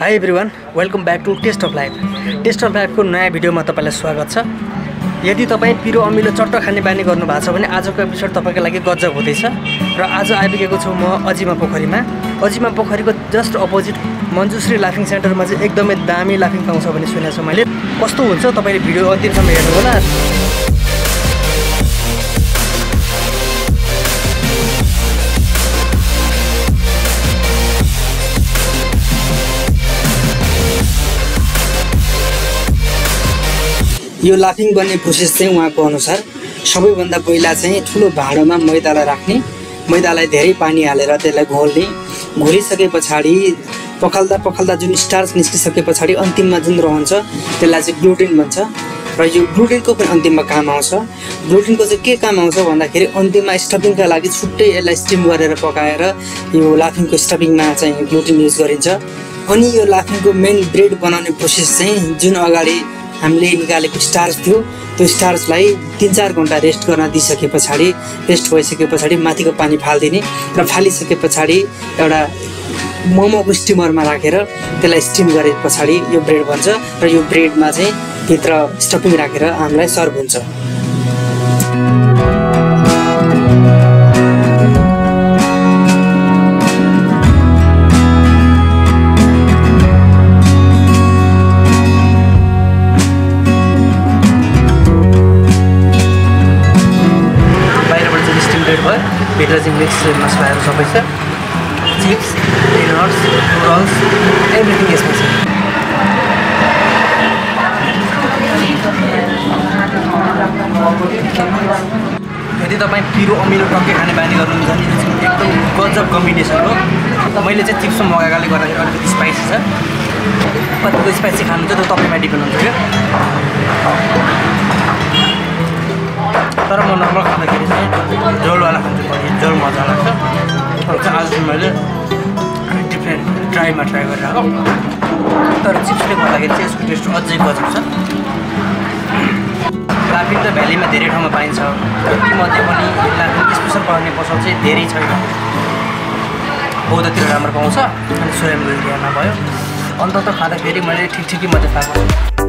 High everyone, welcome back to taste of life. Taste of लाइफको नयाँ भिडियोमा तपाईँलाई स्वागत छ। यदि तपाईँ पिरो अमिलो चट्ट खाने बानी गर्नु भएको छ भने आजको एपिसोड तपाईँको लागि गजब हुँदैछ। र आज आइपुगेको छु म अजिमा पोखरीमा। अजिमा पोखरीको जस्ट अपोजिट manjushree लाफिङ सेन्टरमा चाहिँ एकदमै दामी लाफिङ पाउँछ भन्ने सुनेको छु मैले। कस्तो हुन्छ तपाईँले भिडियो अन्तिमसम्म हेर्नु होला। यो लाफिङ बन्ने प्रोसेस चाहिँ उहाँको अनुसार सबैभन्दा पहिला चाहिँ ठुलो भाँडोमा मैदालाई राख्ने, मैदालाई धेरै पानी हालेर त्यसलाई घोल्ने, घोलिसके पछाडि पखाल्दा जुन स्टार्च निस्किसके पछाडि अन्तिममा जुन रहन्छ त्यसलाई चाहिँ ग्लुटेन भन्छ। र यो ग्लुटेनको पनि अन्तिममा काम आउँछ। ग्लुटेनको चाहिँ के काम आउँछ भन्दाखेरि अन्तिममा स्टफिङका लागि छुट्टै यसलाई स्टिम गरेर पकाएर यो लाफिङको स्टफिङमा चाहिँ ग्लुटेन युज गरिन्छ। अनि यो लाफिङको मेन ब्रेड बनाउने प्रोसेस चाहिँ जुन अगाडि हामीले निकालेको स्टार्च थियो त्यो स्टार्चलाई 3-4 घण्टा रेस्ट गर्न दिइसके पछाडि रेस्ट भइसके पछाडि माथिको पानी फाल्दिने र फालिसके पछाडि एउटा मोमोको स्टिमरमा राखेर त्यसलाई स्टिम गरे पछाडि यो ब्रेड बन्छ। र यो ब्रेडमा चाहिँ भित्र स्टफिङ राखेर हामीलाई सर्भ हुन्छ। भित्र चाहिँ मिक्स मसलाहरू सबै छ, चिप्स, पिनट्स, नुडल्स, एभ्रिथिङ यसमा छ। यदि तपाईँ पिरो अमिलो टक्कै खाने बानी गर्नुहुन्छ भने एकदम गजब कम्बिनेसन हो। मैले चाहिँ चिप्समा मगाएकोले गर्दाखेरि अलिकति स्पाइसी छ। कतिको स्पाइसी खानुहुन्छ त्यो तपाईँमा डिपेन्ड हुन्छ क्या। तर म नर्मल खाँदाखेरि चाहिँ झोलवाला खान्छु, झोल मजा लाग्छ। आज मैले डिफ्रेन्ट ट्राईमा ट्राई गरेर हो। तर चिप्सले गर्दाखेरि चाहिँ यसको टेस्ट अझै गजब छ। लाफिङ त भ्यालीमा धेरै ठाउँमा पाइन्छ, तीमध्ये पनि लाफिङ स्पेसल पाउने पसल चाहिँ धेरै छैन। बौद्धतिर राम्रो पाउँछ अनि स्वयं एरियामा भयो। अन्त त खाँदाखेरि मैले ठिकै मजा पाएको छु।